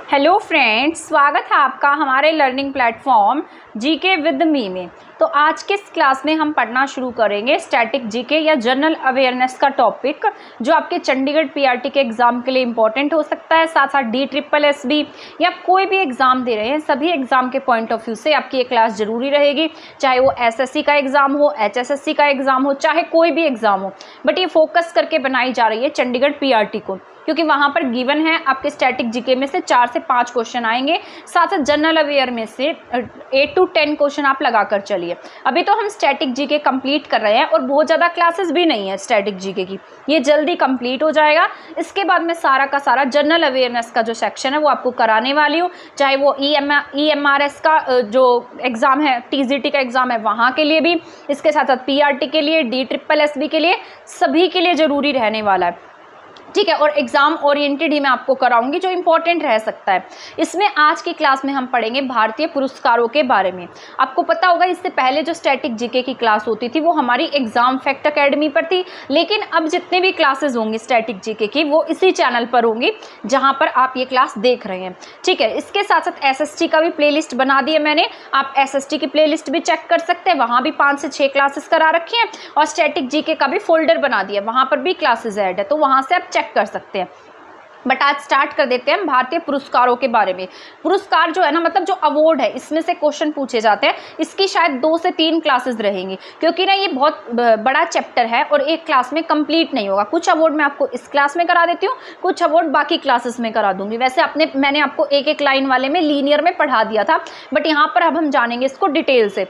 Hello friends, स्वागत है आपका हमारे learning platform GK with me में। तो आज के इस क्लास में हम पढ़ना शुरू करेंगे स्टैटिक जीके या जनरल अवेयरनेस का टॉपिक, जो आपके चंडीगढ़ पीआरटी के एग्ज़ाम के लिए इंपॉर्टेंट हो सकता है। साथ साथ DSSS या कोई भी एग्ज़ाम दे रहे हैं, सभी एग्ज़ाम के पॉइंट ऑफ व्यू से आपकी ये क्लास ज़रूरी रहेगी। चाहे वो SSC का एग्ज़ाम हो, HSSC का एग्ज़ाम हो, चाहे कोई भी एग्ज़ाम हो, बट ये फोकस करके बनाई जा रही है चंडीगढ़ पीआरटी को, क्योंकि वहाँ पर गिवन है आपके स्टैटिक जीके में से 4 से 5 क्वेश्चन आएंगे। साथ साथ जनरल अवेयर में से 8 to 10 क्वेश्चन आप लगाकर चलिए। अभी तो हम स्टैटिक जीके कंप्लीट कर रहे हैं और बहुत ज़्यादा क्लासेस भी नहीं है स्टैटिक जीके की, ये जल्दी कंप्लीट हो जाएगा। इसके बाद मैं सारा का सारा जनरल अवेयरनेस का जो सेक्शन है वो आपको कराने वाली हूँ, चाहे वो EMRS का जो एग्ज़ाम है, TGT का एग्ज़ाम है, वहाँ के लिए भी, इसके साथ साथ PRT के लिए, DSSS के लिए, सभी के लिए ज़रूरी रहने वाला है, ठीक है। और एग्जाम ओरिएंटेड ही मैं आपको कराऊंगी, जो इंपॉर्टेंट रह सकता है। इसमें आज की क्लास में हम पढ़ेंगे भारतीय पुरस्कारों के बारे में। आपको पता होगा इससे पहले जो स्टैटिक जीके की क्लास होती थी वो हमारी एग्जाम फैक्ट अकेडमी पर थी, लेकिन अब जितने भी क्लासेस होंगी स्टैटिक जीके की वो इसी चैनल पर होंगी जहां पर आप ये क्लास देख रहे हैं, ठीक है। इसके साथ साथ SST का भी प्लेलिस्ट बना दी है मैंने, आप SST की प्लेलिस्ट भी चेक कर सकते हैं, वहाँ भी 5 से 6 क्लासेस करा रखी हैं। और स्टैटिक जीके का भी फोल्डर बना दिया, वहाँ पर भी क्लासेस ऐड है, तो वहाँ से आप चेक कर सकते हैं। बट आज स्टार्ट कर देते हैं हम भारतीय पुरस्कारों के बारे में। पुरस्कार जो है ना, मतलब जो अवार्ड है, इसमें से क्वेश्चन पूछे जाते हैं। इसकी शायद 2 से 3 क्लासेस रहेंगी, क्योंकि ना ये बहुत बड़ा चैप्टर है और एक क्लास में कंप्लीट नहीं होगा। कुछ अवार्ड मैं आपको इस क्लास में करा देती हूँ, कुछ अवार्ड बाकी क्लासेस में करा दूंगी। वैसे मैंने आपको एक एक लाइन वाले में लीनियर में पढ़ा दिया था, बट यहाँ पर अब हम जानेंगे इसको डिटेल से।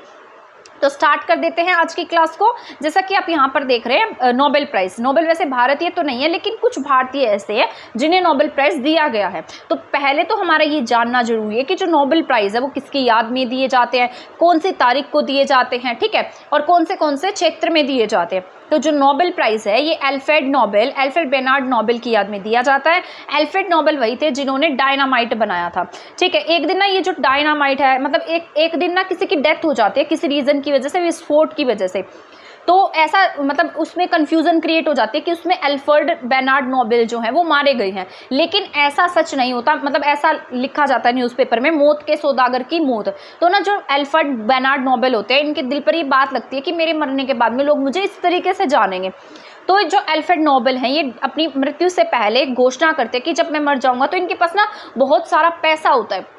तो स्टार्ट कर देते हैं आज की क्लास को। जैसा कि आप यहाँ पर देख रहे हैं, नोबेल प्राइज़, नोबेल वैसे भारतीय तो नहीं है, लेकिन कुछ भारतीय ऐसे हैं जिन्हें नोबेल प्राइज़ दिया गया है। तो पहले तो हमारा ये जानना जरूरी है कि जो नोबेल प्राइज़ है वो किसकी याद में दिए जाते हैं, कौन सी तारीख को दिए जाते हैं, ठीक है, और कौन से क्षेत्र में दिए जाते हैं। तो जो नोबेल प्राइज़ है ये अल्फ्रेड बेनार्ड नोबेल की याद में दिया जाता है। अल्फ्रेड नोबेल वही थे जिन्होंने डायनामाइट बनाया था, ठीक है। एक दिन ना ये जो डायनामाइट है, मतलब एक दिन ना किसी की डेथ हो जाती है किसी रीज़न की वजह से, विस्फोट की वजह से। तो ऐसा मतलब उसमें कंफ्यूजन क्रिएट हो जाती है कि उसमें अल्फ्रेड बेनार्ड नोबेल जो हैं वो मारे गए हैं, लेकिन ऐसा सच नहीं होता। मतलब ऐसा लिखा जाता है न्यूज़पेपर में, मौत के सौदागर की मौत। तो ना जो अल्फ्रेड बेनार्ड नोबेल होते हैं, इनके दिल पर ये बात लगती है कि मेरे मरने के बाद में लोग मुझे इस तरीके से जानेंगे। तो जो अल्फ्रेड नोबेल हैं ये अपनी मृत्यु से पहले घोषणा करते हैं कि जब मैं मर जाऊंगा तो इनके पास ना बहुत सारा पैसा होता है,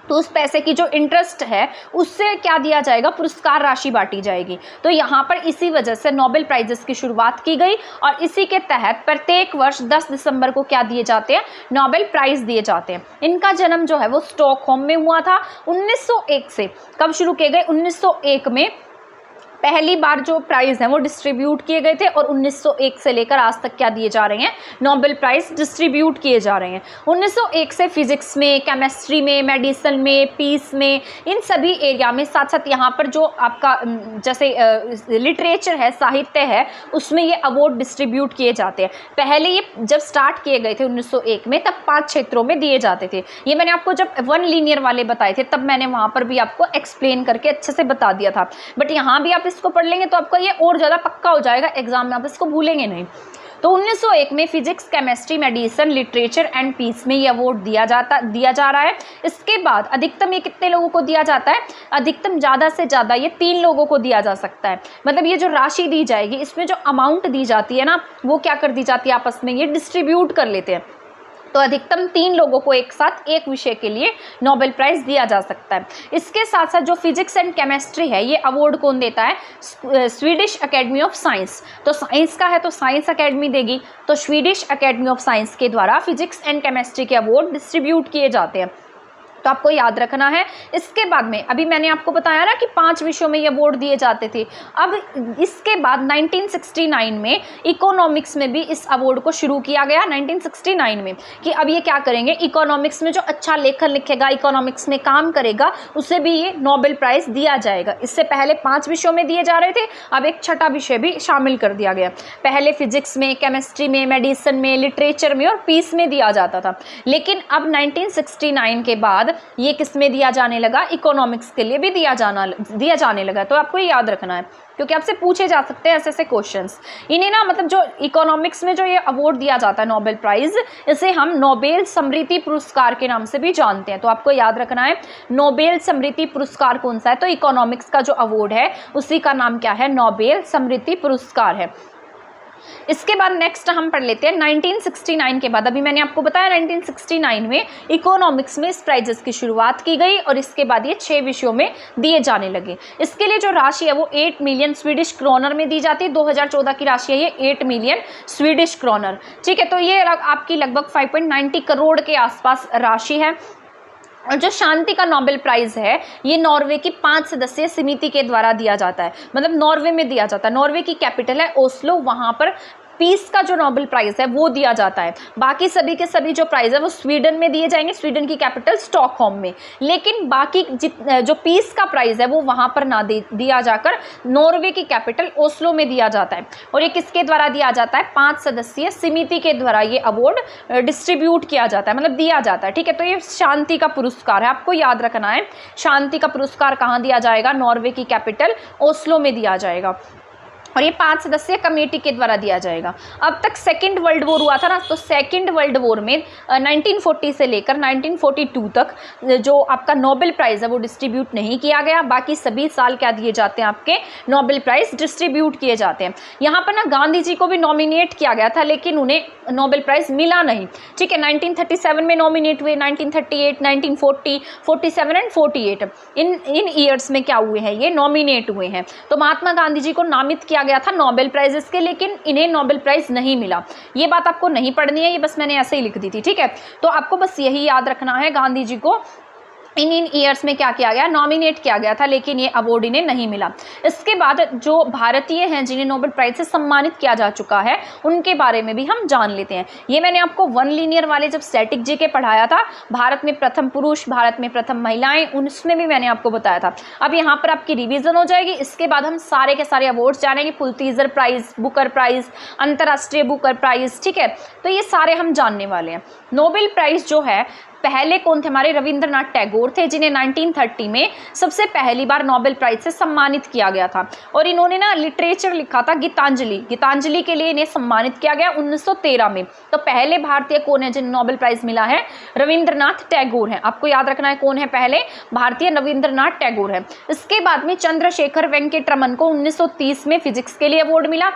तो उस पैसे की जो इंटरेस्ट है उससे क्या दिया जाएगा, पुरस्कार राशि बांटी जाएगी। तो यहाँ पर इसी वजह से नोबेल प्राइजेस की शुरुआत की गई और इसी के तहत प्रत्येक वर्ष 10 दिसंबर को क्या दिए जाते हैं, नोबेल प्राइज़ दिए जाते हैं। इनका जन्म जो है वो स्टॉकहोम में हुआ था 1901 से। कब शुरू किए गए, 1901 में पहली बार जो प्राइज़ हैं वो डिस्ट्रीब्यूट किए गए थे, और 1901 से लेकर आज तक क्या दिए जा रहे हैं, नोबेल प्राइज़ डिस्ट्रीब्यूट किए जा रहे हैं। 1901 से फिजिक्स में, केमिस्ट्री में, मेडिसिन में, पीस में, इन सभी एरिया में, साथ साथ यहाँ पर जो आपका जैसे लिटरेचर है, साहित्य है, उसमें ये अवार्ड डिस्ट्रीब्यूट किए जाते हैं। पहले ये जब स्टार्ट किए गए थे 1901 में, तब 5 क्षेत्रों में दिए जाते थे। ये मैंने आपको जब 1 लीनियर वाले बताए थे तब मैंने वहाँ पर भी आपको एक्सप्लेन करके अच्छे से बता दिया था, बट यहाँ भी आप इसको पढ़ लेंगे तो आपका ये और ज़्यादा पक्का हो जाएगा, एग्जाम में आप इसको भूलेंगे नहीं। तो 1901 में physics, chemistry, medicine, literature and peace में ये अवार्ड दिया जा रहा है। इसके बाद अधिकतम ये कितने लोगों को दिया जाता है, अधिकतम ज़्यादा से ज़्यादा ये 3 लोगों को दिया जा सकता है। मतलब ये जो राशि दी जाएगी, इसमें जो अमाउंट दी जाती है ना, वो क्या कर दी जाती है, आपस में ये डिस्ट्रीब्यूट कर लेते हैं। तो अधिकतम 3 लोगों को एक साथ एक विषय के लिए नोबेल प्राइज़ दिया जा सकता है। इसके साथ साथ जो फिजिक्स एंड केमिस्ट्री है, ये अवार्ड कौन देता है, स्वीडिश अकेडमी ऑफ साइंस। तो साइंस का है तो साइंस अकेडमी देगी, तो स्वीडिश अकेडमी ऑफ साइंस के द्वारा फिजिक्स एंड केमिस्ट्री के अवार्ड डिस्ट्रीब्यूट किए जाते हैं। तो आपको याद रखना है। इसके बाद में अभी मैंने आपको बताया ना कि 5 विषयों में ये अवार्ड दिए जाते थे। अब इसके बाद 1969 में इकोनॉमिक्स में भी इस अवार्ड को शुरू किया गया, 1969 में, कि अब ये क्या करेंगे, इकोनॉमिक्स में जो अच्छा लेखन लिखेगा, इकोनॉमिक्स में काम करेगा, उसे भी ये नोबेल प्राइज़ दिया जाएगा। इससे पहले 5 विषयों में दिए जा रहे थे, अब एक छठा विषय भी शामिल कर दिया गया। पहले फिजिक्स में, केमिस्ट्री में, मेडिसिन में, लिटरेचर में और पीस में दिया जाता था, लेकिन अब 1969 के बाद ये किस में दिया जाने लगा, इकोनॉमिक्स के लिए भी दिया जाने लगा। तो आपको ये याद रखना है क्योंकि आपसे पूछे जा सकते हैं ऐसे क्वेश्चंस। इन्हें ना मतलब जो इकोनॉमिक्स में जो ये अवार्ड दिया जाता है नोबेल प्राइज, इसे हम नोबेल स्मृति पुरस्कार के नाम से भी जानते हैं। तो आपको याद रखना है नोबेल स्मृति पुरस्कार कौन सा है, तो इकोनॉमिक्स का जो अवार्ड है उसी का नाम क्या है, नोबेल स्मृति पुरस्कार है। इसके बाद नेक्स्ट हम पढ़ लेते हैं 1969 के बाद। अभी मैंने आपको बताया 1969 में इकोनॉमिक्स में इस प्राइजेस की शुरुआत की गई और इसके बाद ये 6 विषयों में दिए जाने लगे। इसके लिए जो राशि है वो 8 मिलियन स्वीडिश क्रोनर में दी जाती है। 2014 की राशि है ये 8 मिलियन स्वीडिश क्रोनर, ठीक है। तो ये आपकी लगभग 5.90 करोड़ के आसपास राशि है। और जो शांति का नोबेल प्राइज है ये नॉर्वे की 5 सदस्यीय समिति के द्वारा दिया जाता है, मतलब नॉर्वे में दिया जाता है। नॉर्वे की कैपिटल है ओस्लो, वहाँ पर पीस का जो नोबेल प्राइज है वो दिया जाता है। बाकी सभी के सभी जो प्राइज है वो स्वीडन में दिए जाएंगे, स्वीडन की कैपिटल स्टॉकहोम में। लेकिन बाकी जो पीस का प्राइज है वो वहाँ पर ना दिया जाकर नॉर्वे की कैपिटल ओस्लो में दिया जाता है। और ये किसके द्वारा दिया जाता है, 5 सदस्यीय समिति के द्वारा ये अवार्ड डिस्ट्रीब्यूट किया जाता है, मतलब दिया जाता है, ठीक है। तो ये शांति का पुरस्कार है, आपको याद रखना है। शांति का पुरस्कार कहाँ दिया जाएगा, नॉर्वे की कैपिटल ओस्लो में दिया जाएगा और ये 5 सदस्यीय कमेटी के द्वारा दिया जाएगा। अब तक सेकेंड वर्ल्ड वॉर हुआ था ना, तो सेकेंड वर्ल्ड वॉर में 1940 से लेकर 1942 तक जो आपका नोबेल प्राइज़ है वो डिस्ट्रीब्यूट नहीं किया गया। बाकी सभी साल क्या दिए जाते हैं, आपके नोबेल प्राइज़ डिस्ट्रीब्यूट किए जाते हैं। यहाँ पर ना गांधी जी को भी नॉमिनेट किया गया था लेकिन उन्हें नोबेल प्राइज़ मिला नहीं, ठीक है। 1937 में नॉमिनेट हुए, 1938, 1940, 47 एंड 48 इन ईयर्स में क्या हुए हैं, ये नॉमिनेट हुए हैं। तो महात्मा गांधी जी को नामित किया गया था नोबेल प्राइजेस के, लेकिन इन्हें नोबेल प्राइज नहीं मिला। ये बात आपको नहीं पढ़नी है, ये बस मैंने ऐसे ही लिख दी थी, ठीक है। तो आपको बस यही याद रखना है, गांधी जी को इन ईयर्स में क्या किया गया, नॉमिनेट किया गया था लेकिन ये अवार्ड इन्हें नहीं मिला। इसके बाद जो भारतीय हैं जिन्हें नोबेल प्राइज से सम्मानित किया जा चुका है उनके बारे में भी हम जान लेते हैं। ये मैंने आपको 1 लीनियर वाले जब स्टैटिक जीके पढ़ाया था, भारत में प्रथम पुरुष, भारत में प्रथम महिलाएं, उसमें भी मैंने आपको बताया था। अब यहाँ पर आपकी रिवीजन हो जाएगी। इसके बाद हम सारे के सारे अवार्ड्स जानेंगे, पुलित्जर प्राइज, बुकर प्राइज, अंतर्राष्ट्रीय बुकर प्राइज, ठीक है। तो ये सारे हम जानने वाले हैं। नोबेल प्राइज जो है पहले कौन थे, हमारे रविंद्रनाथ टैगोर थे जिन्हें 1930 में सबसे पहली बार नोबेल प्राइज से सम्मानित किया गया था। और इन्होंने ना लिटरेचर लिखा था, गीतांजलि के लिए इन्हें सम्मानित किया गया 1913 में। तो पहले भारतीय कौन है जिन्हें नोबेल प्राइज मिला है, रविंद्रनाथ टैगोर हैं। आपको याद रखना है कौन है पहले, भारतीय रविंद्रनाथ टैगोर है। इसके बाद में चंद्रशेखर वेंकट रमन को 1930 में फिजिक्स के लिए अवार्ड मिला,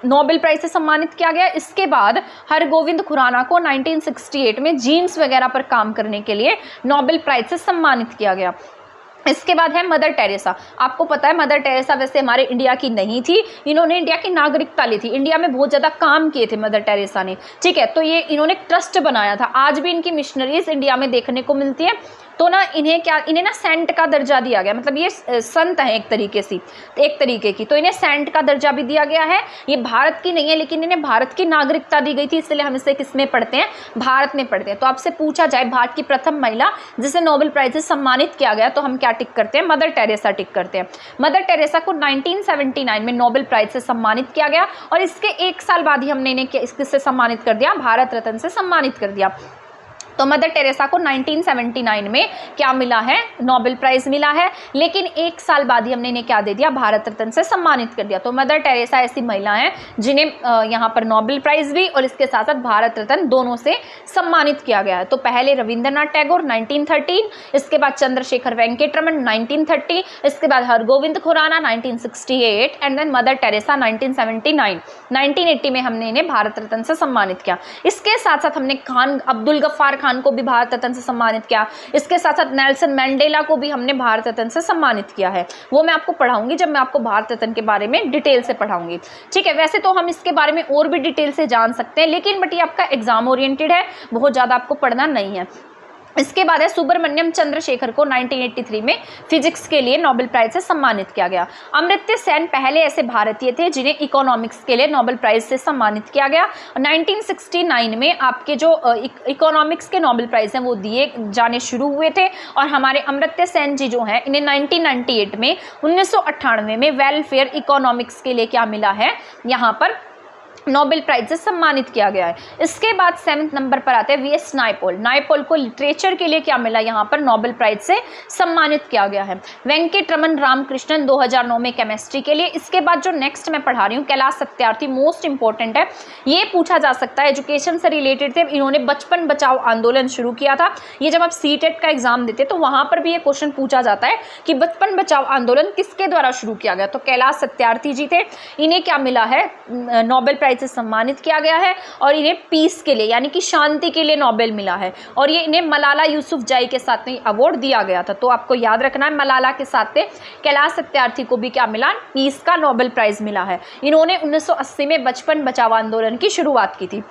नोबेल प्राइज से सम्मानित किया गया। इसके बाद हरगोविंद खुराना को 1968 में जीन्स वगैरह पर काम करने के लिए नोबेल प्राइज से सम्मानित किया गया। इसके बाद है मदर टेरेसा। आपको पता है मदर टेरेसा वैसे हमारे इंडिया की नहीं थी, इन्होंने इंडिया की नागरिकता ली थी। इंडिया में बहुत ज़्यादा काम किए थे मदर टेरेसा ने, ठीक है। तो ये इन्होंने ट्रस्ट बनाया था। आज भी इनकी मिशनरीज इंडिया में देखने को मिलती है। तो ना इन्हें ना सेंट का दर्जा दिया गया, मतलब ये संत है एक तरीके की, तो इन्हें सेंट का दर्जा भी दिया गया है। ये भारत की नहीं है लेकिन इन्हें भारत की नागरिकता दी गई थी, इसलिए हम इसे किसमें पढ़ते हैं, भारत में पढ़ते हैं। तो आपसे पूछा जाए भारत की प्रथम महिला जिसे नोबेल प्राइज से सम्मानित किया गया, तो हम क्या टिक करते हैं, मदर टेरेसा टिक करते हैं। मदर टेरेसा को 1979 में नोबेल प्राइज से सम्मानित किया गया और इसके 1 साल बाद ही हमने इन्हें किससे सम्मानित कर दिया, भारत रत्न से सम्मानित कर दिया। तो मदर टेरेसा को 1979 में क्या मिला है, नोबेल प्राइज मिला है, लेकिन 1 साल बाद ही हमने इन्हें क्या दे दिया, भारत रत्न से सम्मानित कर दिया। तो मदर टेरेसा ऐसी महिला हैं जिन्हें यहाँ पर नोबेल प्राइज भी और इसके साथ साथ भारत रत्न दोनों से सम्मानित किया गया है। तो पहले रविंद्रनाथ टैगोर 1913, इसके बाद चंद्रशेखर वेंकट रमन 1930, इसके बाद Hargobind Khorana 1968 and then Mother Teresa 1979। 1980 में हमने इन्हें भारत रत्न से सम्मानित किया। इसके साथ साथ हमने अब्दुल गफ्फार खान को भी भारत रत्न से सम्मानित किया। इसके साथ साथ नेल्सन मैंडेला को भी हमने भारत रत्न से सम्मानित किया है। वो मैं आपको पढ़ाऊंगी जब मैं आपको भारत रत्न के बारे में डिटेल से पढ़ाऊंगी, ठीक है। वैसे तो हम इसके बारे में और भी डिटेल से जान सकते हैं, लेकिन बट ये आपका एग्जाम ओरिएंटेड है, बहुत ज़्यादा आपको पढ़ना नहीं है। इसके बाद है सुब्रमण्यम चंद्रशेखर को 1983 में फिजिक्स के लिए नोबेल प्राइज से सम्मानित किया गया। अमर्त्य सेन पहले ऐसे भारतीय थे जिन्हें इकोनॉमिक्स के लिए नोबेल प्राइज से सम्मानित किया गया। 1969 में आपके जो इकोनॉमिक्स के नोबेल प्राइज हैं वो दिए जाने शुरू हुए थे और हमारे अमर्त्य सेन जी जो हैं इन्हें 1998 में 1998 में वेलफेयर इकोनॉमिक्स के लिए क्या मिला है, यहाँ पर नोबेल प्राइज से सम्मानित किया गया है। इसके बाद 7वें नंबर पर आते हैं वीएस नायपॉल। नायपॉल को लिटरेचर के लिए क्या मिला, यहाँ पर नोबेल प्राइज से सम्मानित किया गया है। वेंकटरमन रामकृष्णन 2009 में केमिस्ट्री के लिए। इसके बाद जो नेक्स्ट मैं पढ़ा रही हूँ कैलाश सत्यार्थी, मोस्ट इंपॉर्टेंट है, ये पूछा जा सकता है, एजुकेशन से रिलेटेड थे। इन्होंने बचपन बचाओ आंदोलन शुरू किया था। ये जब आप सीटेट का एग्जाम देते तो वहां पर भी ये क्वेश्चन पूछा जाता है कि बचपन बचाओ आंदोलन किसके द्वारा शुरू किया गया, तो कैलाश सत्यार्थी जी थे। इन्हें क्या मिला है, नोबेल प्राइज से सम्मानित किया गया है और इन्हें पीस के लिए यानी कि शांति के लिए नोबेल मिला है। और ये इन्हें मलाला यूसुफजई के साथ में अवार्ड दिया गया था। तो आपको याद रखना है मलाला के साथ में कैलाश सत्यार्थी को भी क्या मिला, पीस का नोबेल प्राइज मिला है। इन्होंने 1980 में बचपन बचाओ आंदोलन की शुरुआत की थी।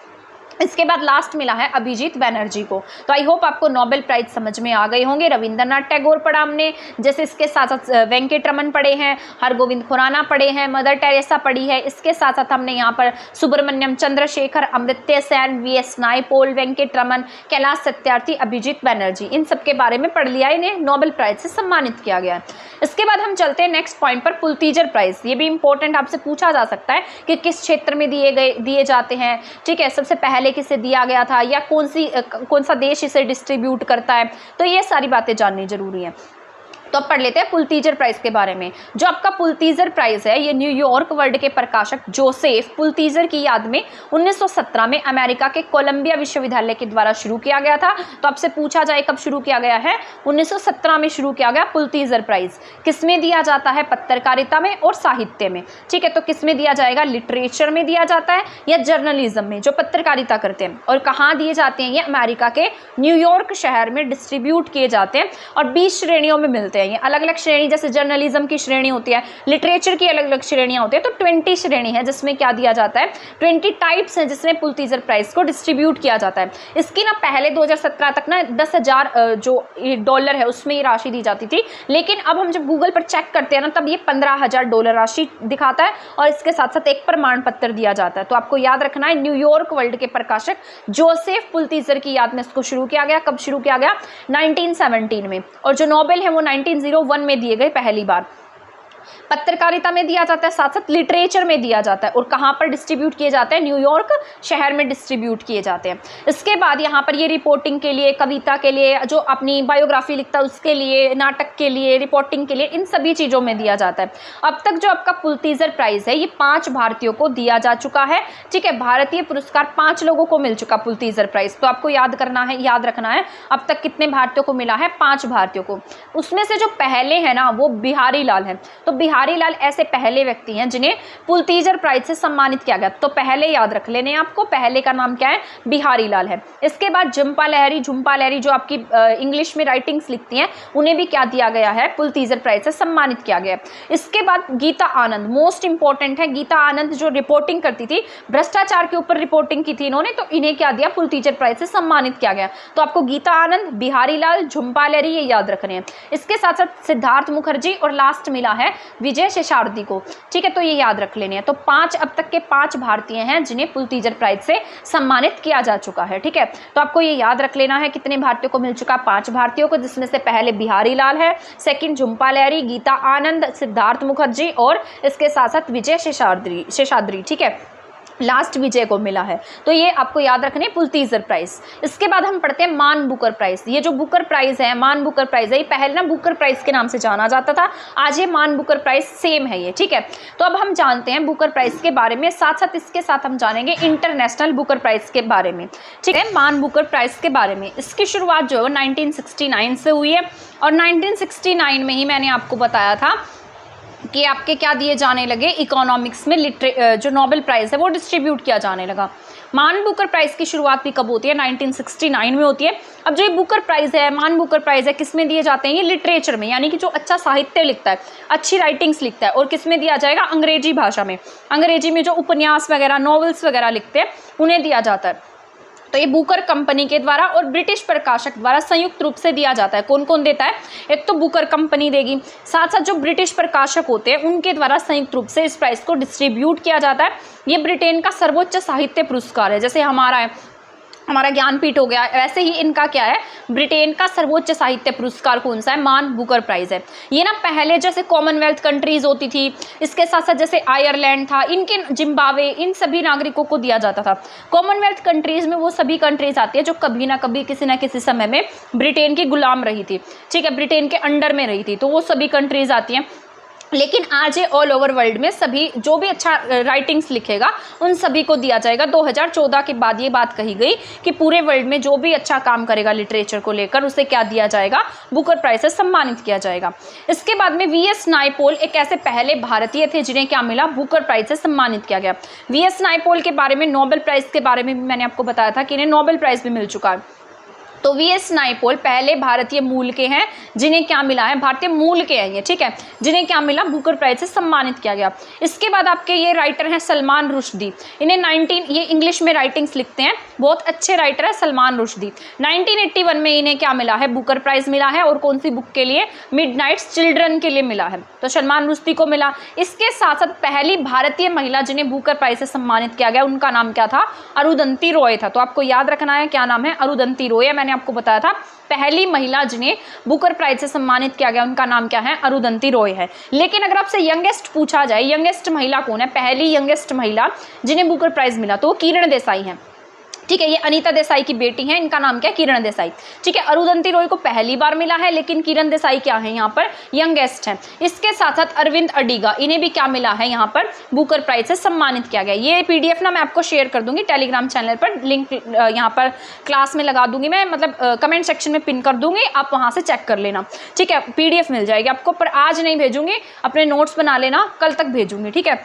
इसके बाद लास्ट मिला है अभिजीत बैनर्जी को। तो आई होप आपको नोबेल प्राइज समझ में आ गए होंगे। रविंद्रनाथ टैगोर पढ़ा हमने, जैसे इसके साथ साथ वेंकटरमन पढ़े हैं, हरगोविंद खुराना पढ़े हैं, मदर टेरेसा पढ़ी है। इसके साथ साथ हमने यहाँ पर सुब्रमण्यम चंद्रशेखर, अमर्त्य सेन, वीएस नायपॉल, वेंकटरमन, कैलाश सत्यार्थी, अभिजीत बैनर्जी, इन सब के बारे में पढ़ लिया। इन्हें नोबेल प्राइज से सम्मानित किया गया है। इसके बाद हम चलते हैं नेक्स्ट पॉइंट पर, पुलतीजर प्राइज। ये भी इंपॉर्टेंट आपसे पूछा जा सकता है कि किस क्षेत्र में दिए जाते हैं। ठीक है, सबसे पहले किसे दिया गया था या कौन सा देश इसे डिस्ट्रीब्यूट करता है, तो ये सारी बातें जाननी जरूरी है। तो अब पढ़ लेते हैं पुलतीजर प्राइज के बारे में। जो आपका पुलतीजर प्राइज है, ये न्यूयॉर्क वर्ल्ड के प्रकाशक जोसेफ पुलतीजर की याद में 1917 में अमेरिका के कोलंबिया विश्वविद्यालय के द्वारा शुरू किया गया था। तो आपसे पूछा जाए कब शुरू किया गया है, 1917 में शुरू किया गया पुलतीजर प्राइज। किसमें दिया जाता है, पत्रकारिता में और साहित्य में। ठीक है, तो किसमें दिया जाएगा, लिटरेचर में दिया जाता है या जर्नलिज्म में, जो पत्रकारिता करते हैं। और कहाँ दिए जाते हैं, ये अमेरिका के न्यूयॉर्क शहर में डिस्ट्रीब्यूट किए जाते हैं और 20 श्रेणियों में मिलते हैं। ये अलग अलग श्रेणी, जैसे जर्नलिज्म की श्रेणी होती है, लिटरेचर की अलग अलग श्रेणियां होती है। तो 20 श्रेणी है जिसमें क्या दिया जाता है, 20 टाइप्स हैं जिसमें पुलतीजर प्राइज को डिस्ट्रीब्यूट किया जाता है। इसकी ना पहले 2017 तक ना 10,000 जो डॉलर है उसमें ये राशि दी जाती थी, लेकिन अब हम जब गूगल पर चेक करते हैं ना तब ये $15,000 राशि दिखाता है और इसके साथ साथ एक प्रमाण पत्र दिया जाता है। तो आपको याद रखना है, न्यूयॉर्क वर्ल्ड के प्रकाशक जोसेफ पुलतीजर की याद में इसको शुरू किया गया। कब शुरू किया गया, 1917 में। और जो नोबेल है वो 1901 में दिए गए पहली बार। पत्रकारिता में दिया जाता है, साथ साथ लिटरेचर में दिया जाता है। और कहाँ पर डिस्ट्रीब्यूट किए जाते हैं, न्यूयॉर्क शहर में डिस्ट्रीब्यूट किए जाते हैं। इसके बाद यहाँ पर ये रिपोर्टिंग के लिए, कविता के लिए, जो अपनी बायोग्राफी लिखता है उसके लिए, नाटक के लिए, रिपोर्टिंग के लिए, इन सभी चीज़ों में दिया जाता है। अब तक जो आपका पुलतीजर प्राइज है ये 5 भारतीयों को दिया जा चुका है। ठीक है, भारतीय पुरस्कार 5 लोगों को मिल चुका पुलतीजर प्राइज। तो आपको याद रखना है अब तक कितने भारतीयों को मिला है, 5 भारतीयों को। उसमें से जो पहले है ना वो बिहारी लाल है। तो बिहारी लाल ऐसे पहले व्यक्ति हैं जिन्हें पुलतीजर प्राइज से सम्मानित किया गया। तो पहले याद रख लेने, आपको पहले का नाम क्या है, बिहारी लाल है। इसके बाद झुम्पा लहरी जो आपकी इंग्लिश में राइटिंग्स लिखती हैं, उन्हें भी क्या दिया गया है, पुलतीजर प्राइज से सम्मानित किया गया। इसके बाद गीता आनंद, मोस्ट इंपॉर्टेंट है। गीता आनंद जो रिपोर्टिंग करती थी, भ्रष्टाचार के ऊपर रिपोर्टिंग की थी इन्होंने, तो इन्हें क्या दिया, पुलतीजर प्राइज से सम्मानित किया गया। तो आपको गीता आनंद, बिहारी लाल, झुम्पा लहरी ये याद रखने हैं। इसके साथ साथ सिद्धार्थ मुखर्जी और लास्ट मिला है विजय शेषाद्री को। ठीक है, तो ये याद रख लेने हैं। तो 5 अब तक के 5 भारतीय हैं जिन्हें पुलतीजर प्राइज से सम्मानित किया जा चुका है। ठीक है, तो आपको ये याद रख लेना है कितने भारतीयों को मिल चुका, 5 भारतीयों को, जिसमें से पहले बिहारी लाल है, सेकंड झुम्पा लहरी, गीता आनंद, सिद्धार्थ मुखर्जी और इसके साथ साथ विजय शेषाद्री। ठीक है, लास्ट विजय को मिला है। तो ये आपको याद रखने पुलतीजर प्राइज। इसके बाद हम पढ़ते हैं मान बुकर प्राइज। ये जो बुकर प्राइज है, मान बुकर प्राइज है, ये पहले ना बुकर प्राइज के नाम से जाना जाता था, आज ये मान बुकर प्राइज सेम है ये। ठीक है, तो अब हम जानते हैं बुकर प्राइज के बारे में, साथ साथ इसके साथ हम जानेंगे इंटरनेशनल बुकर प्राइज के बारे में। ठीक है, मान बुकर प्राइज के बारे में, इसकी शुरुआत जो है 1969 से हुई है और 1969 में ही मैंने आपको बताया था कि आपके क्या दिए जाने लगे, इकोनॉमिक्स में जो नोबेल प्राइज़ है वो डिस्ट्रीब्यूट किया जाने लगा। मान बुकर प्राइज़ की शुरुआत भी कब होती है, 1969 में होती है। अब जो ये बुकर प्राइज़ है, मान बुकर प्राइज़ है, किस में दिए जाते हैं, ये लिटरेचर में, यानी कि जो अच्छा साहित्य लिखता है, अच्छी राइटिंग्स लिखता है। और किस में दिया जाएगा, अंग्रेजी भाषा में। अंग्रेजी में जो उपन्यास वगैरह, नॉवेल्स वगैरह लिखते हैं उन्हें दिया जाता है। तो ये बुकर कंपनी के द्वारा और ब्रिटिश प्रकाशक द्वारा संयुक्त रूप से दिया जाता है। कौन कौन देता है, एक तो बुकर कंपनी देगी, साथ साथ जो ब्रिटिश प्रकाशक होते हैं उनके द्वारा संयुक्त रूप से इस प्राइज को डिस्ट्रीब्यूट किया जाता है। ये ब्रिटेन का सर्वोच्च साहित्य पुरस्कार है, जैसे हमारा है हमारा ज्ञानपीठ हो गया। वैसे ही इनका क्या है, ब्रिटेन का सर्वोच्च साहित्य पुरस्कार कौन सा है, मान बुकर प्राइज है। ये ना पहले जैसे कॉमनवेल्थ कंट्रीज होती थी, इसके साथ साथ जैसे आयरलैंड था, इनके जिम्बाब्वे, इन सभी नागरिकों को दिया जाता था। कॉमनवेल्थ कंट्रीज में वो सभी कंट्रीज आती है जो कभी ना कभी किसी ना किसी समय में ब्रिटेन की गुलाम रही थी, ठीक है, ब्रिटेन के अंडर में रही थी, तो वो सभी कंट्रीज आती हैं। लेकिन आज ये ऑल ओवर वर्ल्ड में सभी जो भी अच्छा राइटिंग्स लिखेगा उन सभी को दिया जाएगा। 2014 के बाद ये बात कही गई कि पूरे वर्ल्ड में जो भी अच्छा काम करेगा लिटरेचर को लेकर उसे क्या दिया जाएगा, बुकर प्राइज से सम्मानित किया जाएगा। इसके बाद में वीएस नायपॉल एक ऐसे पहले भारतीय थे जिन्हें क्या मिला, बुकर प्राइज से सम्मानित किया गया। वीएस नायपॉल के बारे में, नोबेल प्राइज के बारे में भी मैंने आपको बताया था कि इन्हें नोबेल प्राइज भी मिल चुका है। तो वीएस नायपॉल पहले भारतीय मूल के हैं जिन्हें क्या मिला है, भारतीय मूल के हैं ये, ठीक है, जिन्हें क्या मिला, बुकर प्राइज से सम्मानित किया गया। इसके बाद आपके ये राइटर हैं सलमान रुश्दी। इन्हें ये इंग्लिश में राइटिंग्स लिखते हैं, बहुत अच्छे राइटर है सलमान रुश्दी। 1981 में इन्हें क्या मिला है, बुकर प्राइज मिला है। और कौन सी बुक के लिए, मिडनाइट्स चिल्ड्रन के लिए मिला है, तो सलमान रुश्दी को मिला। इसके साथ साथ पहली भारतीय महिला जिन्हें बुकर प्राइज से सम्मानित किया गया उनका नाम क्या था, अरुंधति रॉय था। तो आपको याद रखना है क्या नाम है, अरुंधति रॉय। मैंने आपको बताया था पहली महिला जिन्हें बुकर प्राइज से सम्मानित किया गया उनका नाम क्या है, अरुंधति रॉय है। लेकिन अगर आपसे यंगेस्ट पूछा जाए, यंगेस्ट महिला कौन है, पहली यंगेस्ट महिला जिन्हें बुकर प्राइज मिला, तो वो किरण देसाई है, ठीक है। ये अनीता देसाई की बेटी है, इनका नाम क्या है, किरण देसाई, ठीक है। अरुंधति रॉय को पहली बार मिला है, लेकिन किरण देसाई क्या है, यहाँ पर यंगेस्ट है। इसके साथ साथ अरविंद अडिगा, इन्हें भी क्या मिला है, यहाँ पर बुकर प्राइज से सम्मानित किया गया। ये पीडीएफ ना मैं आपको शेयर कर दूंगी टेलीग्राम चैनल पर, लिंक यहाँ पर क्लास में लगा दूंगी मैं, मतलब कमेंट सेक्शन में पिन कर दूंगी, आप वहाँ से चेक कर लेना, ठीक है। पीडीएफ मिल जाएगी आपको, पर आज नहीं भेजूंगी, अपने नोट्स बना लेना, कल तक भेजूंगी, ठीक है।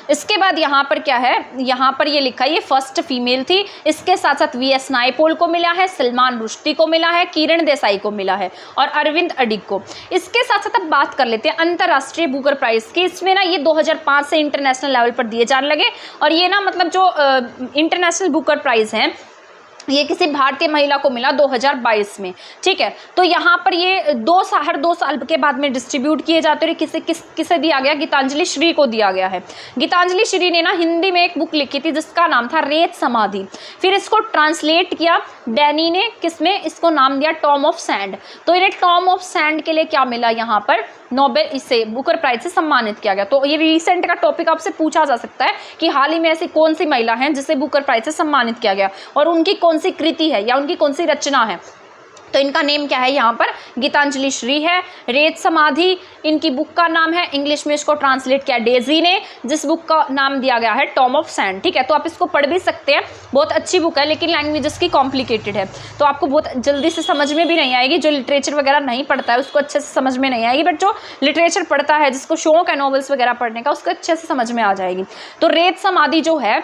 इसके बाद यहाँ पर क्या है, यहाँ पर ये लिखा है ये फर्स्ट फीमेल थी। इसके साथ साथ वीएस नायपॉल को मिला है, सलमान रुश्दी को मिला है, किरण देसाई को मिला है और अरविंद अडिग को। इसके साथ साथ अब बात कर लेते हैं अंतर्राष्ट्रीय बुकर प्राइज की। इसमें ना ये 2005 से इंटरनेशनल लेवल पर दिए जाने लगे। और ये ना मतलब जो इंटरनेशनल बुकर प्राइज हैं ये किसी भारतीय महिला को मिला 2022 में, ठीक है। तो यहाँ पर ये हर 2 साल के बाद में डिस्ट्रीब्यूट किए जाते हैं। किसे दिया गया, गीतांजलि श्री को दिया गया है। गीतांजलि श्री ने ना हिंदी में एक बुक लिखी थी जिसका नाम था रेत समाधि, फिर इसको ट्रांसलेट किया डैनी ने, किसमें, इसको नाम दिया टॉम ऑफ सैंड। तो इन्हें टॉम ऑफ सैंड के लिए क्या मिला, यहाँ पर नोबेल, इसे बुकर प्राइज से सम्मानित किया गया। तो ये रिसेंट का टॉपिक आपसे पूछा जा सकता है कि हाल ही में ऐसी कौन सी महिला है जिसे बुकर प्राइज से सम्मानित किया गया और उनकी कौन सी कृति है या उनकी कौन सी रचना है। तो इनका नेम क्या है, यहाँ पर गीतांजलि श्री है। रेत समाधि इनकी बुक का नाम है, इंग्लिश में इसको ट्रांसलेट किया डेजी ने, जिस बुक का नाम दिया गया है टॉम ऑफ सैंड, ठीक है। तो आप इसको पढ़ भी सकते हैं, बहुत अच्छी बुक है, लेकिन लैंग्वेज इसकी कॉम्प्लिकेटेड है, तो आपको बहुत जल्दी से समझ में भी नहीं आएगी। जो लिटरेचर वगैरह नहीं पढ़ता है उसको अच्छे से समझ में नहीं आएगी, बट जो लिटरेचर पढ़ता है, जिसको शौक है नॉवेल्स वगैरह पढ़ने का, उसको अच्छे से समझ में आ जाएगी। तो रेत समाधि जो है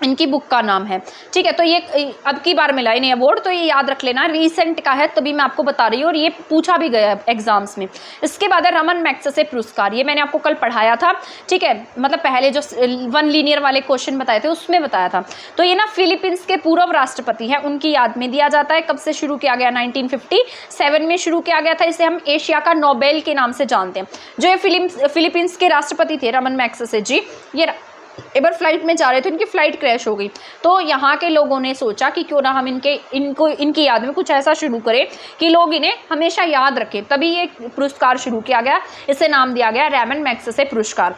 इनकी बुक का नाम है, ठीक है। तो ये अब की बार मिला इन्हें अवार्ड, तो ये याद रख लेना, रिसेंट का है तभी मैं आपको बता रही हूँ और ये पूछा भी गया है एग्जाम्स में। इसके बाद है रमन मैग्सेसे पुरस्कार, ये मैंने आपको कल पढ़ाया था, ठीक है, मतलब पहले जो 1 लीनियर वाले क्वेश्चन बताए थे उसमें बताया था। तो ये ना फिलीपींस के पूर्व राष्ट्रपति हैं, उनकी याद में दिया जाता है। कब से शुरू किया गया, 1957 में शुरू किया गया था। इसे हम एशिया का नोबेल के नाम से जानते हैं। जो ये फिलीपींस के राष्ट्रपति थे रमन मैग्सेसे जी, ये एक बार फ्लाइट में जा रहे थे, इनकी फ्लाइट क्रैश हो गई। तो यहाँ के लोगों ने सोचा कि क्यों ना हम इनकी याद में कुछ ऐसा शुरू करें कि लोग इन्हें हमेशा याद रखें, तभी ये पुरस्कार शुरू किया गया। इसे नाम दिया गया रमन मैग्सेसे पुरस्कार।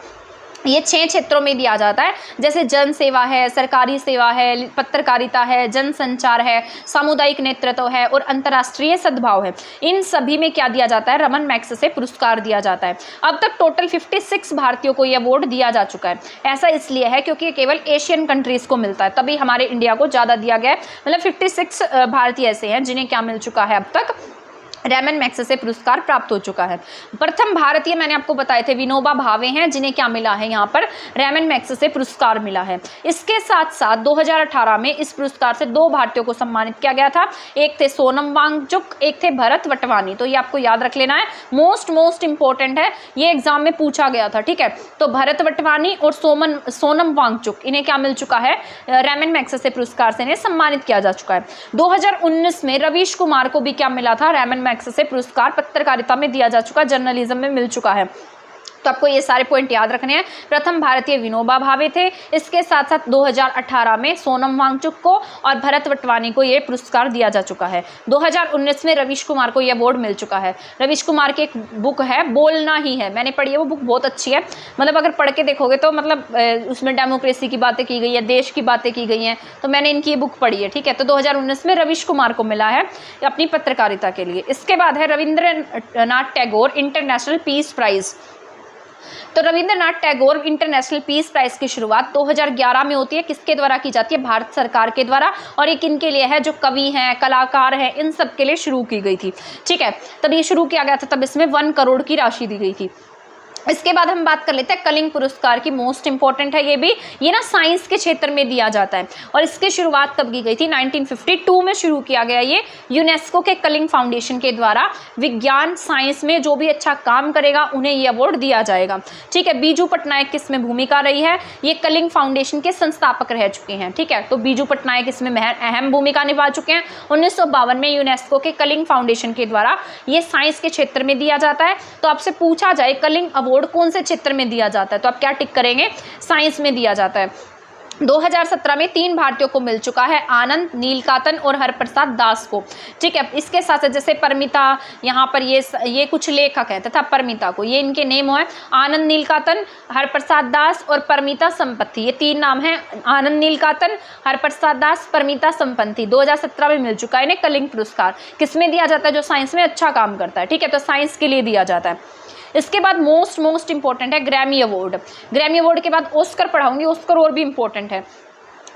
ये 6 क्षेत्रों में दिया जाता है, जैसे जन सेवा है, सरकारी सेवा है, पत्रकारिता है, जनसंचार है, सामुदायिक नेतृत्व है और अंतर्राष्ट्रीय सद्भाव है। इन सभी में क्या दिया जाता है, रमन मैग्सेसे पुरस्कार दिया जाता है। अब तक टोटल 56 भारतीयों को ये अवार्ड दिया जा चुका है। ऐसा इसलिए है क्योंकि ये केवल एशियन कंट्रीज को मिलता है, तभी हमारे इंडिया को ज़्यादा दिया गया है। मतलब 56 भारतीय ऐसे हैं जिन्हें क्या मिल चुका है, अब तक रमन मैग्सेसे पुरस्कार प्राप्त हो चुका है। प्रथम भारतीय मैंने आपको बताए थे विनोबा भावे हैं, जिन्हें क्या मिला है, यहाँ पर रमन मैग्सेसे पुरस्कार मिला है। इसके साथ साथ 2018 में इस पुरस्कार से 2 भारतीयों को सम्मानित किया गया था। एक थे सोनम वांगचुक, एक थे भरत वटवानी। तो ये आपको याद रख लेना है, मोस्ट इंपॉर्टेंट है, ये एग्जाम में पूछा गया था, ठीक है। तो भरत वटवानी और सोनम वांगचुक, इन्हें क्या मिल चुका है, रमन मैग्सेसे पुरस्कार से इन्हें सम्मानित किया जा चुका है। 2019 में रवीश कुमार को भी क्या मिला था, रमन मैग्सेसे पुरस्कार पत्रकारिता में दिया जा चुका, जर्नलिज्म में मिल चुका है। तो आपको ये सारे पॉइंट याद रखने हैं। प्रथम भारतीय विनोबा भावे थे। इसके साथ साथ 2018 में सोनम वांगचुक को और भरत वटवानी को ये पुरस्कार दिया जा चुका है। 2019 में रवीश कुमार को ये अवार्ड मिल चुका है। रवीश कुमार की एक बुक है बोलना ही है, मैंने पढ़ी है, वो बुक बहुत अच्छी है। मतलब अगर पढ़ के देखोगे तो मतलब उसमें डेमोक्रेसी की बातें की गई है, देश की बातें की गई हैं। तो मैंने इनकी ये बुक पढ़ी है, ठीक है। तो 2019 में रवीश कुमार को मिला है अपनी पत्रकारिता के लिए। इसके बाद है Rabindranath Tagore international peace prize. तो Rabindranath Tagore international peace prize की शुरुआत 2011 में होती है। किसके द्वारा की जाती है? भारत सरकार के द्वारा। और ये किन के लिए है? जो कवि हैं, कलाकार हैं, इन सब के लिए शुरू की गई थी, ठीक है। तब ये शुरू किया गया था, तब इसमें 1 करोड़ की राशि दी गई थी। इसके बाद हम बात कर लेते हैं कलिंग पुरस्कार की। मोस्ट इंपॉर्टेंट है ये ना साइंस के क्षेत्र में दिया जाता है। और इसकी शुरुआत कब की गई थी? 1952 में शुरू किया गया। ये यूनेस्को के कलिंग फाउंडेशन के द्वारा विज्ञान साइंस में जो भी अच्छा काम करेगा उन्हें ये अवार्ड दिया जाएगा, ठीक है। बीजू पटनायक किसमें भूमिका रही है? ये कलिंग फाउंडेशन के संस्थापक रह चुके हैं, ठीक है। तो बीजू पटनायक इसमें अहम भूमिका निभा चुके हैं। 1952 में यूनेस्को के कलिंग फाउंडेशन के द्वारा ये साइंस के क्षेत्र में दिया जाता है। तो आपसे पूछा जाए कलिंग अवार्ड कौन से क्षेत्र में दिया जाता है, तो आप क्या टिक करेंगे? साइंस में दिया जाता है। 2017 में 3 भारतीयों को मिल चुका है, आनंद नीलकांतन और हरप्रसाद दास को, ठीक है। इसके साथ साथ जैसे परमिता, यहाँ पर ये कुछ लेखक हैं तथा परमिता को, ये इनके नेम है आनंद नीलकांतन, हरप्रसाद दास और परमिता संपत्ति। ये 3 नाम हैं, आनंद नीलकांतन, हरप्रसाद दास, परमिता संपत्ति। 2017 में मिल चुका है इन्हें कलिंग पुरस्कार। किसमें दिया जाता है? जो साइंस में अच्छा काम करता है, ठीक है। तो साइंस के लिए दिया जाता है। इसके बाद मोस्ट इंपॉर्टेंट है ग्रैमी अवार्ड। ग्रैमी अवार्ड के बाद ऑस्कर पढ़ाऊंगी, ऑस्कर और भी इंपॉर्टेंट है।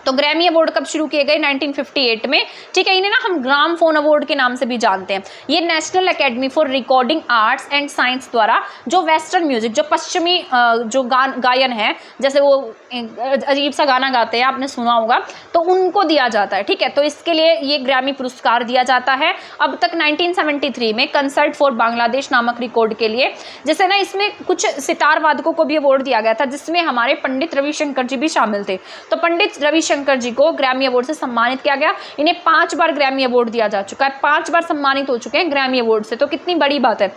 तो ग्रैमी अवार्ड कब शुरू किए गए? 1958 में, ठीक है। इन्हें ना हम ग्रामोफोन अवार्ड के नाम से भी जानते हैं। ये national academy for recording arts and science द्वारा जो वेस्टर्न म्यूजिक, जो पश्चिमी जो गायन है, जैसे वो अजीब सा गाना गाते हैं, आपने सुना होगा, तो उनको दिया जाता है, ठीक है। तो इसके लिए ये ग्रैमी पुरस्कार दिया जाता है। अब तक 1973 में कंसर्ट फॉर बांग्लादेश नामक रिकॉर्ड के लिए, जैसे ना इसमें कुछ सितार वादकों को भी अवार्ड दिया गया था, जिसमें हमारे पंडित रविशंकर जी भी शामिल थे। तो पंडित रविशंकर जी को ग्रैमी अवार्ड से सम्मानित किया गया। इन्हें 5 बार ग्रैमी अवार्ड दिया जा चुका है, 5 बार सम्मानित हो चुके हैं ग्रैमी अवार्ड से। तो कितनी बड़ी बात है।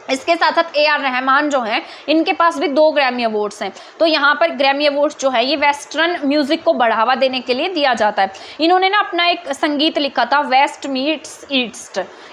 इसके साथ साथ AR रहमान जो हैं, इनके पास भी 2 ग्रैमी अवार्ड्स हैं। तो यहाँ पर ग्रैमी अवार्ड्स जो है ये वेस्टर्न म्यूजिक को बढ़ावा देने के लिए दिया जाता है। इन्होंने ना अपना एक संगीत लिखा था, वेस्ट मीट्स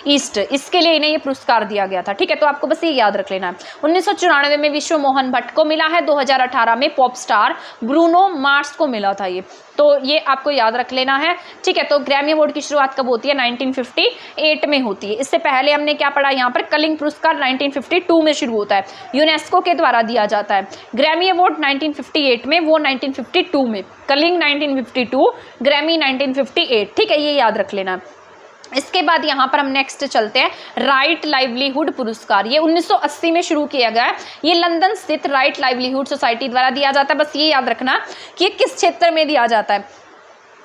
ईस्ट, इसके लिए इन्हें ये पुरस्कार दिया गया था, ठीक है। तो आपको बस ये याद रख लेना है। 1994 में विश्व मोहन भट्ट को मिला है। 2018 में पॉप स्टार ब्रूनो मार्स को मिला था ये, तो ये आपको याद रख लेना है, ठीक है। तो ग्रैमी अवार्ड की शुरुआत कब होती है? 1958 में होती है। इससे पहले हमने क्या पढ़ा? यहाँ पर कलिंग पुरस्कार 1952 में शुरू होता है, यूनेस्को के द्वारा दिया जाता है। ग्रैमी अवार्ड 1958 में, वो 1952 में, कलिंग 1952, ग्रैमी 1958, ठीक है। ये याद रख लेना। इसके बाद यहाँ पर हम नेक्स्ट चलते हैं, राइट लाइवलीहुड पुरस्कार। ये 1980 में शुरू किया गया है। ये लंदन स्थित राइट लाइवलीहुड सोसाइटी द्वारा दिया जाता है। बस ये याद रखना कि ये किस क्षेत्र में दिया जाता है।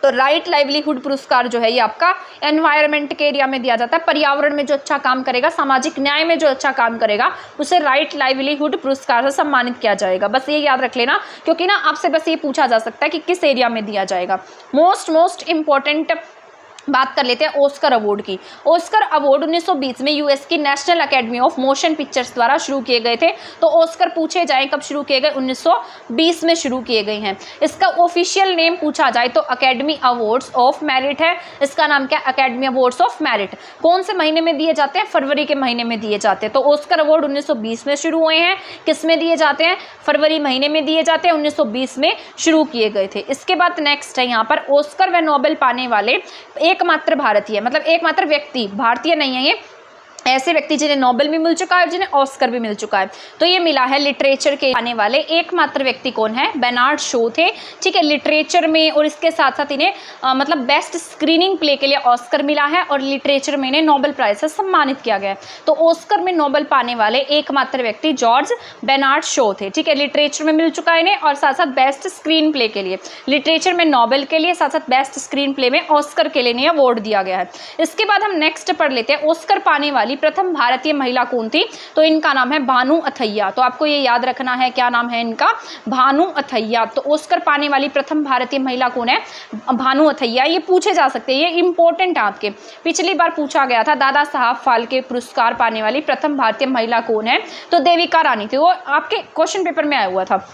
तो राइट लाइवलीहुड पुरस्कार जो है ये आपका एनवायरनमेंट के एरिया में दिया जाता है। पर्यावरण में जो अच्छा काम करेगा, सामाजिक न्याय में जो अच्छा काम करेगा, उसे राइट लाइवलीहुड पुरस्कार से सम्मानित किया जाएगा। बस ये याद रख लेना, क्योंकि ना आपसे बस ये पूछा जा सकता है कि किस एरिया में दिया जाएगा। मोस्ट इंपॉर्टेंट बात कर लेते हैं ऑस्कर अवार्ड की। ऑस्कर अवार्ड 1920 में यूएस की national academy of motion pictures द्वारा शुरू किए गए थे। तो ऑस्कर पूछे जाए कब शुरू किए गए? 1920 में शुरू किए गए हैं। इसका ऑफिशियल नेम पूछा जाए तो अकेडमी अवार्ड्स ऑफ मेरिट है। इसका नाम क्या? Academy awards of merit. कौन से महीने में दिए जाते हैं? फरवरी के महीने में दिए जाते हैं। तो ऑस्कर अवार्ड 1920 में शुरू हुए हैं। किस में दिए जाते हैं? फरवरी महीने में दिए जाते हैं, 1920 में शुरू किए गए थे। इसके बाद नेक्स्ट है यहाँ पर ऑस्कर व नोबेल पाने वाले एकमात्र भारतीय, मतलब एकमात्र व्यक्ति, भारतीय नहीं है ये, ऐसे व्यक्ति जिन्हें नोबेल भी मिल चुका है और जिन्हें ऑस्कर भी मिल चुका है। तो ये मिला है लिटरेचर के आने वाले एकमात्र व्यक्ति कौन है? बेनार्ड शो थे, ठीक है, लिटरेचर में। और इसके साथ साथ इन्हें मतलब बेस्ट स्क्रीनिंग प्ले के लिए ऑस्कर मिला है और लिटरेचर में इन्हें नोबेल प्राइज से सम्मानित किया गया है। तो ऑस्कर में नोबेल पाने वाले एकमात्र व्यक्ति जॉर्ज बेनार्ड शो थे, ठीक है। लिटरेचर में मिल चुका है इन्हें और साथ साथ बेस्ट स्क्रीन प्ले के लिए, लिटरेचर में नोबेल के लिए, साथ साथ बेस्ट स्क्रीन प्ले में ऑस्कर के लिए इन्हें अवार्ड दिया गया है। इसके बाद हम नेक्स्ट पढ़ लेते हैं ऑस्कर पाने वाली प्रथम भारतीय महिला कौन थी? तो इनका नाम है भानु अथैया। तो आपको ये याद रखना है, क्या नाम है इनका? भानु अथैया। तो ऑस्कर पाने वाली प्रथम भारतीय महिला कौन है? भानु अथैया। ये पूछे जा सकते हैं, ये इंपॉर्टेंट है आपके, पिछली बार पूछा गया था। दादा साहब फाल्के पुरस्कार पाने वाली प्रथम भारतीय महिला कौन है? तो देविका रानी थी। वो आपके क्वेश्चन पेपर में आया हुआ था,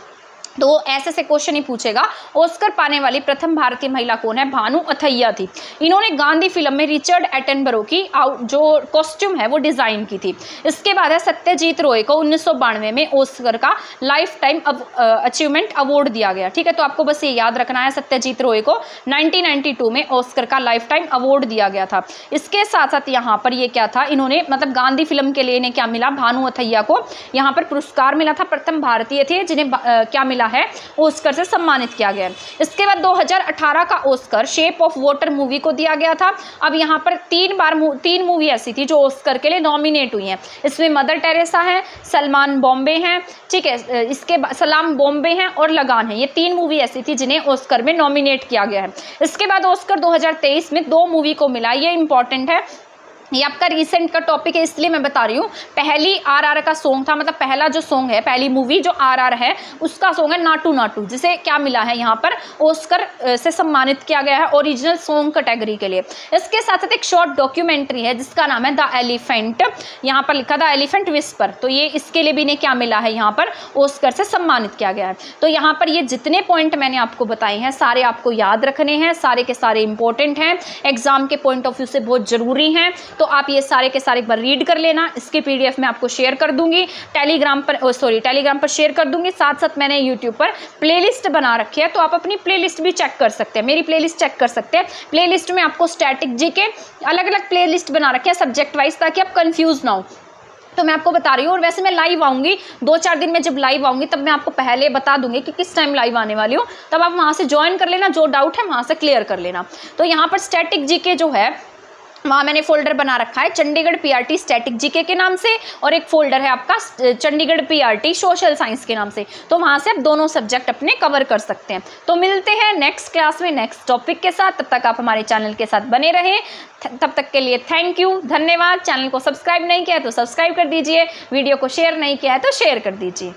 तो ऐसे से क्वेश्चन ही पूछेगा। ऑस्कर पाने वाली प्रथम भारतीय महिला कौन है? भानु अथैया थी। इन्होंने गांधी फिल्म में रिचर्ड एटनबरो की जो कॉस्ट्यूम है वो डिजाइन की थी। इसके बाद है सत्यजीत रॉय को 1992 में ऑस्कर का लाइफ टाइम अचीवमेंट अवार्ड दिया गया। ठीक है, तो आपको बस ये याद रखना है, सत्यजीत रॉय को 1992 में ऑस्कर का लाइफ टाइम अवार्ड दिया गया था। इसके साथ साथ यहाँ पर ये क्या था, इन्होंने मतलब गांधी फिल्म के लिए इन्हें क्या मिला? भानु अथैया को यहाँ पर पुरस्कार मिला था। प्रथम भारतीय थे जिन्हें क्या मिला है? ऑस्कर से सम्मानित किया गया। इसके बाद 2018 का Oscar shape of water movie को दिया गया था। अब यहाँ पर तीन मूवी ऐसी थी जो ऑस्कर के लिए नॉमिनेट हुई हैं। इसमें मदर टेरेसा है, सलमान बॉम्बे हैं, ठीक है, इसके सलाम बॉम्बे हैं और लगान है। ये 3 मूवी ऐसी थी जिन्हें ऑस्कर में नॉमिनेट किया गया है। इसके बाद ऑस्कर 2023 में 2 मूवी को मिला। ये इंपॉर्टेंट है, ये आपका रिसेंट का टॉपिक है इसलिए मैं बता रही हूँ। पहली आरआर का सॉन्ग था, मतलब पहला जो सॉन्ग है, पहली मूवी जो आरआर है उसका सॉन्ग है नाटू नाटू, जिसे क्या मिला है यहाँ पर? ऑस्कर से सम्मानित किया गया है ओरिजिनल सॉन्ग कैटेगरी के लिए। इसके साथ साथ एक शॉर्ट डॉक्यूमेंट्री है जिसका नाम है द एलिफेंट, यहाँ पर लिखा द एलिफेंट विस्पर। तो ये इसके लिए भी इन्हें क्या मिला है? यहाँ पर ऑस्कर से सम्मानित किया गया है। तो यहाँ पर ये जितने पॉइंट मैंने आपको बताए हैं सारे आपको याद रखने हैं, सारे के सारे इंपॉर्टेंट हैं, एग्जाम के पॉइंट ऑफ व्यू से बहुत जरूरी हैं। तो आप ये सारे के सारे एक बार रीड कर लेना। इसके पीडीएफ में आपको शेयर कर दूंगी टेलीग्राम पर शेयर कर दूंगी। साथ साथ मैंने यूट्यूब पर प्लेलिस्ट बना रखी है, तो आप अपनी प्लेलिस्ट भी चेक कर सकते हैं, मेरी प्लेलिस्ट चेक कर सकते हैं। प्लेलिस्ट में आपको स्टैटिक जीके अलग अलग प्लेलिस्ट बना रखे हैं सब्जेक्ट वाइज, ताकि आप कंफ्यूज ना हो। तो मैं आपको बता रही हूँ। और वैसे मैं लाइव आऊँगी 2-4 दिन में, जब लाइव आऊँगी तब मैं आपको पहले बता दूंगी कि किस टाइम लाइव आने वाली हूँ, तब आप वहाँ से ज्वाइन कर लेना, जो डाउट है वहाँ से क्लियर कर लेना। तो यहाँ पर स्टैटिक जीके जो है वहाँ मैंने फोल्डर बना रखा है चंडीगढ़ पीआरटी स्टैटिक जीके के नाम से, और एक फोल्डर है आपका चंडीगढ़ पीआरटी सोशल साइंस के नाम से। तो वहाँ से आप दोनों सब्जेक्ट अपने कवर कर सकते हैं। तो मिलते हैं नेक्स्ट क्लास में नेक्स्ट टॉपिक के साथ। तब तक आप हमारे चैनल के साथ बने रहें। तब तक के लिए थैंक यू, धन्यवाद। चैनल को सब्सक्राइब नहीं किया है तो सब्सक्राइब कर दीजिए, वीडियो को शेयर नहीं किया है तो शेयर कर दीजिए।